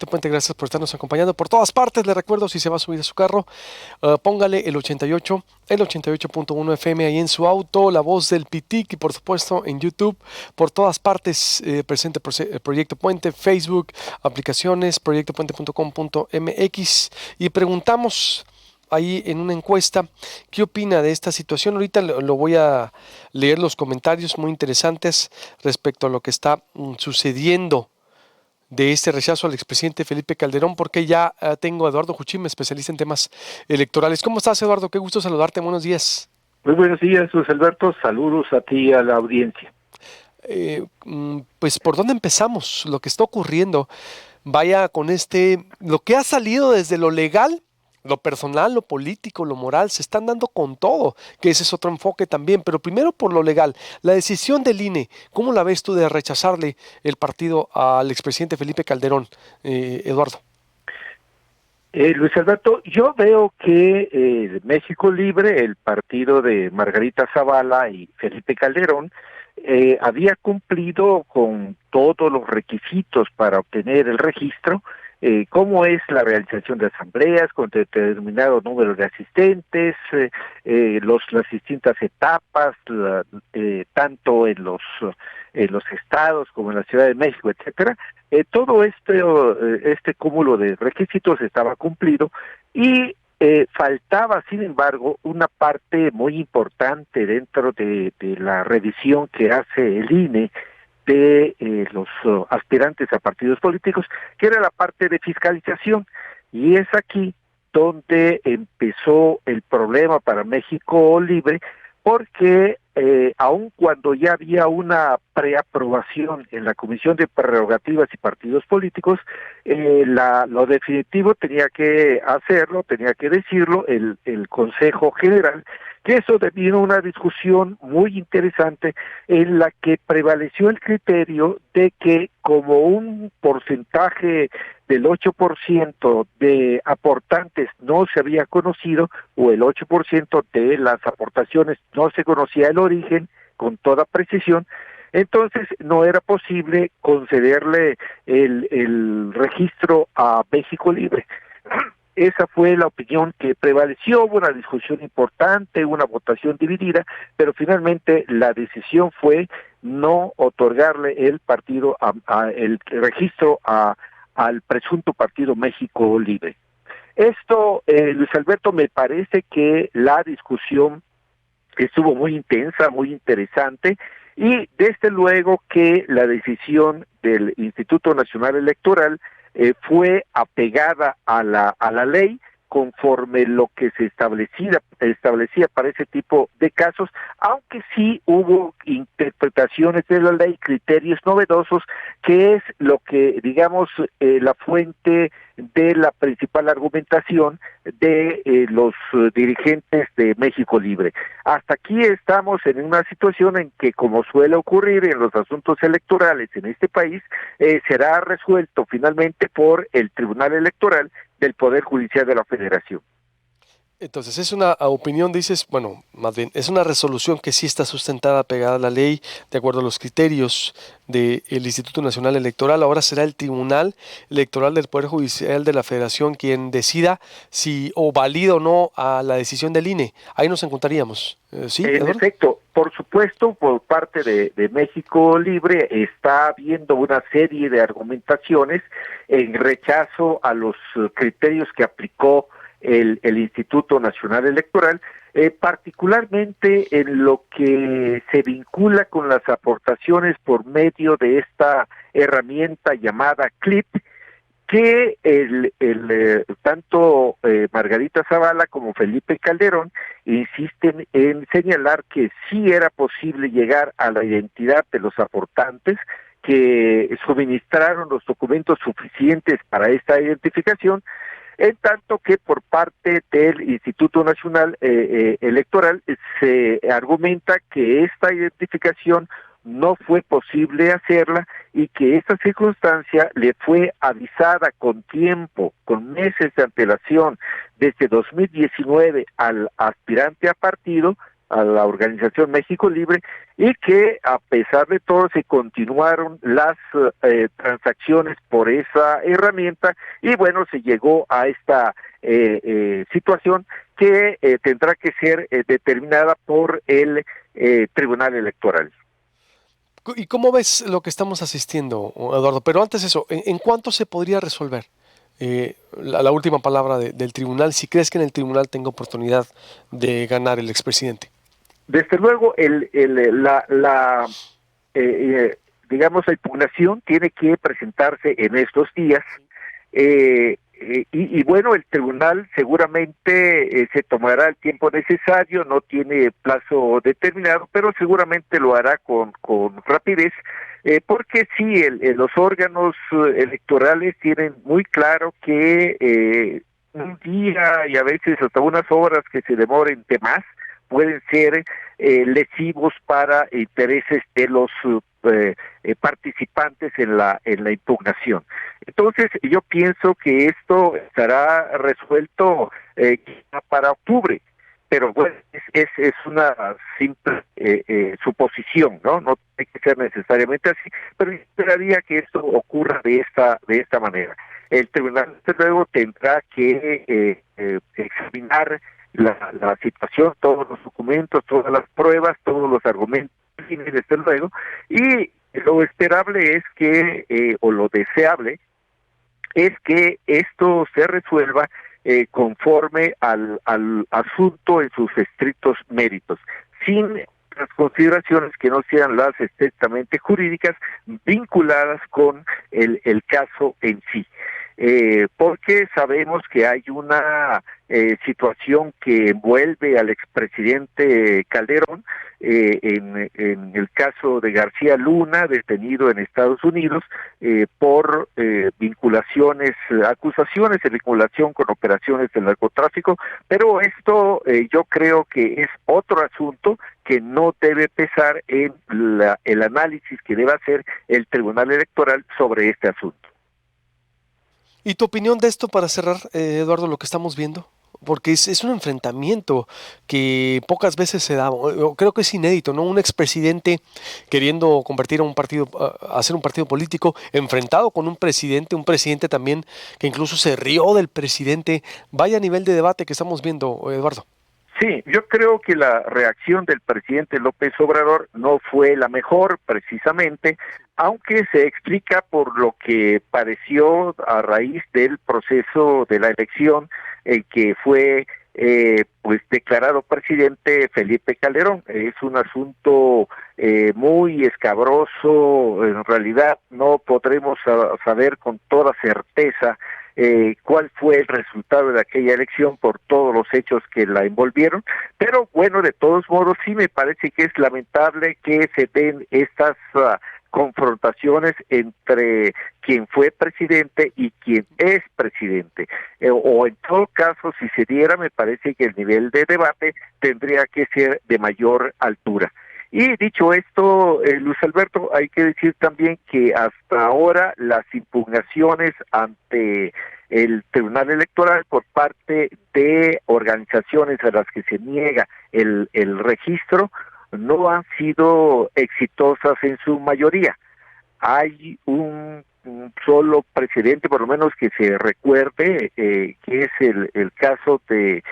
Puente, gracias por estarnos acompañando por todas partes. Le recuerdo, si se va a subir a su carro, póngale el 88, el 88.1 FM ahí en su auto, la voz del Pitic y por supuesto en YouTube, por todas partes, presente el Proyecto Puente, Facebook, aplicaciones, proyectopuente.com.mx y preguntamos ahí en una encuesta, ¿qué opina de esta situación? Ahorita lo voy a leer los comentarios muy interesantes respecto a lo que está sucediendo de este rechazo al expresidente Felipe Calderón, porque ya tengo a Eduardo Juchim, especialista en temas electorales. ¿Cómo estás, Eduardo? Qué gusto saludarte. Buenos días. Muy buenos días, Luis Alberto. Saludos a ti y a la audiencia. Pues, ¿por dónde empezamos? Lo que está ocurriendo, vaya con lo que ha salido desde lo legal, lo personal, lo político, lo moral, se están dando con todo, que ese es otro enfoque también, pero primero por lo legal, la decisión del INE, ¿cómo la ves tú de rechazarle el partido al expresidente Felipe Calderón, Eduardo? Luis Alberto, yo veo que México Libre, el partido de Margarita Zavala y Felipe Calderón, había cumplido con todos los requisitos para obtener el registro, como es la realización de asambleas con determinado número de asistentes, las distintas etapas, tanto en los estados como en la Ciudad de México, etcétera. Todo este cúmulo de requisitos estaba cumplido y faltaba, sin embargo, una parte muy importante dentro de la revisión que hace el INE de los aspirantes a partidos políticos, que era la parte de fiscalización. Y es aquí donde empezó el problema para México Libre, porque aun cuando ya había una preaprobación en la Comisión de Prerrogativas y Partidos Políticos, lo definitivo tenía que hacerlo, tenía que decirlo el Consejo General, que eso devino una discusión muy interesante en la que prevaleció el criterio de que como un porcentaje del 8% de aportantes no se había conocido, o el 8% de las aportaciones no se conocía el origen con toda precisión, entonces no era posible concederle el registro a México Libre. Esa fue la opinión que prevaleció, hubo una discusión importante, una votación dividida, pero finalmente la decisión fue no otorgarle el registro al presunto partido México Libre. Esto, Luis Alberto, me parece que la discusión estuvo muy intensa, muy interesante, y desde luego que la decisión del Instituto Nacional Electoral fue apegada a la ley conforme lo que se establecía para ese tipo de casos, aunque sí hubo interpretaciones de la ley, criterios novedosos, que es lo que, digamos, la fuente de la principal argumentación de los dirigentes de México Libre. Hasta aquí estamos en una situación en que, como suele ocurrir en los asuntos electorales en este país, será resuelto finalmente por el Tribunal Electoral del Poder Judicial de la Federación. Entonces, es una opinión, dices, bueno, más bien, es una resolución que sí está sustentada, pegada a la ley, de acuerdo a los criterios del Instituto Nacional Electoral. Ahora será el Tribunal Electoral del Poder Judicial de la Federación quien decida si o valida o no a la decisión del INE. Ahí nos encontraríamos. ¿Sí, En Eduardo? efecto, por supuesto, por parte de México Libre está habiendo una serie de argumentaciones en rechazo a los criterios que aplicó el Instituto Nacional Electoral, particularmente en lo que se vincula con las aportaciones por medio de esta herramienta llamada CLIP, que tanto Margarita Zavala como Felipe Calderón insisten en señalar que sí era posible llegar a la identidad de los aportantes, que suministraron los documentos suficientes para esta identificación, en tanto que por parte del Instituto Nacional Electoral se argumenta que esta identificación no fue posible hacerla y que esta circunstancia le fue avisada con tiempo, con meses de antelación, desde 2019 al aspirante a partido, a la organización México Libre, y que a pesar de todo se continuaron las transacciones por esa herramienta, y bueno, se llegó a esta situación que tendrá que ser determinada por el Tribunal Electoral. ¿Y cómo ves lo que estamos asistiendo, Eduardo? Pero antes eso, ¿en cuánto se podría resolver la última palabra del tribunal, si crees que en el tribunal tenga oportunidad de ganar el expresidente? Desde luego, digamos, la impugnación tiene que presentarse en estos días, y bueno, el tribunal seguramente se tomará el tiempo necesario, no tiene plazo determinado, pero seguramente lo hará con rapidez, porque sí, los órganos electorales tienen muy claro que un día y a veces hasta unas horas que se demoren de más pueden ser lesivos para intereses de los participantes en la impugnación. Entonces, yo pienso que esto estará resuelto para octubre, pero bueno, es una simple suposición, ¿no? No tiene que ser necesariamente así, pero yo esperaría que esto ocurra de esta manera. El tribunal, desde luego, tendrá que examinar la situación, todos los documentos, todas las pruebas, todos los argumentos, desde luego, y lo esperable es que, o lo deseable, es que esto se resuelva conforme al asunto en sus estrictos méritos, sin las consideraciones que no sean las estrictamente jurídicas vinculadas con el caso en sí. Porque sabemos que hay una situación que envuelve al expresidente Calderón, en el caso de García Luna, detenido en Estados Unidos por vinculaciones, acusaciones de vinculación con operaciones de narcotráfico, pero esto yo creo que es otro asunto que no debe pesar en el análisis que debe hacer el Tribunal Electoral sobre este asunto. ¿Y tu opinión de esto para cerrar, Eduardo, lo que estamos viendo? Porque es un enfrentamiento que pocas veces se da, creo que es inédito, ¿no? Un expresidente queriendo convertir a un partido, a hacer un partido político, enfrentado con un presidente también que incluso se rió del presidente. Vaya nivel de debate que estamos viendo, Eduardo. Sí, yo creo que la reacción del presidente López Obrador no fue la mejor, precisamente, aunque se explica por lo que pareció a raíz del proceso de la elección en que fue pues declarado presidente Felipe Calderón. Es un asunto muy escabroso, en realidad no podremos saber con toda certeza cuál fue el resultado de aquella elección por todos los hechos que la envolvieron, pero bueno, de todos modos sí me parece que es lamentable que se den estas confrontaciones entre quien fue presidente y quien es presidente, o en todo caso, si se diera, me parece que el nivel de debate tendría que ser de mayor altura. Y dicho esto, Luis Alberto, hay que decir también que hasta ahora las impugnaciones ante el Tribunal Electoral por parte de organizaciones a las que se niega el registro no han sido exitosas en su mayoría. Hay un solo precedente, por lo menos que se recuerde, que es el caso de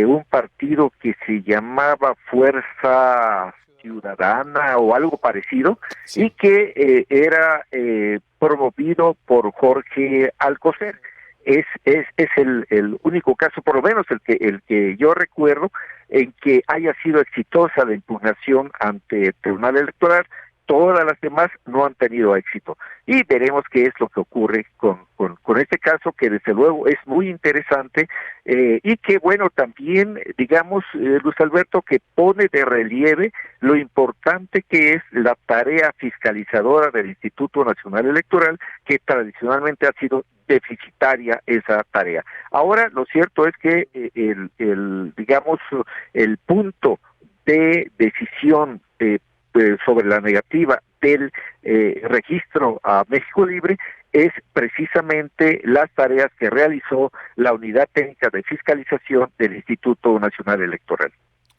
un partido que se llamaba Fuerza Ciudadana o algo parecido, sí, y que era promovido por Jorge Alcocer. Es el único caso, por lo menos el que yo recuerdo, en que haya sido exitosa la impugnación ante el Tribunal Electoral. Todas las demás no han tenido éxito. Y veremos qué es lo que ocurre con este caso, que desde luego es muy interesante, y que bueno, también, digamos, Luis Alberto, que pone de relieve lo importante que es la tarea fiscalizadora del Instituto Nacional Electoral, que tradicionalmente ha sido deficitaria esa tarea. Ahora, lo cierto es que digamos, el punto de decisión sobre la negativa del registro a México Libre es precisamente las tareas que realizó la Unidad Técnica de Fiscalización del Instituto Nacional Electoral.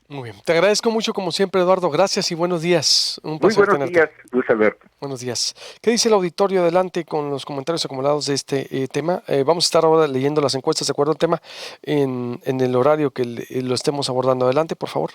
Muy bien. Te agradezco mucho como siempre, Eduardo. Gracias y buenos días. Un Muy placer buenos tenerte. días, Luis Alberto. Buenos días. ¿Qué dice el auditorio? Adelante con los comentarios acumulados de este tema. Vamos a estar ahora leyendo las encuestas de acuerdo al tema en el horario que lo estemos abordando. Adelante, por favor.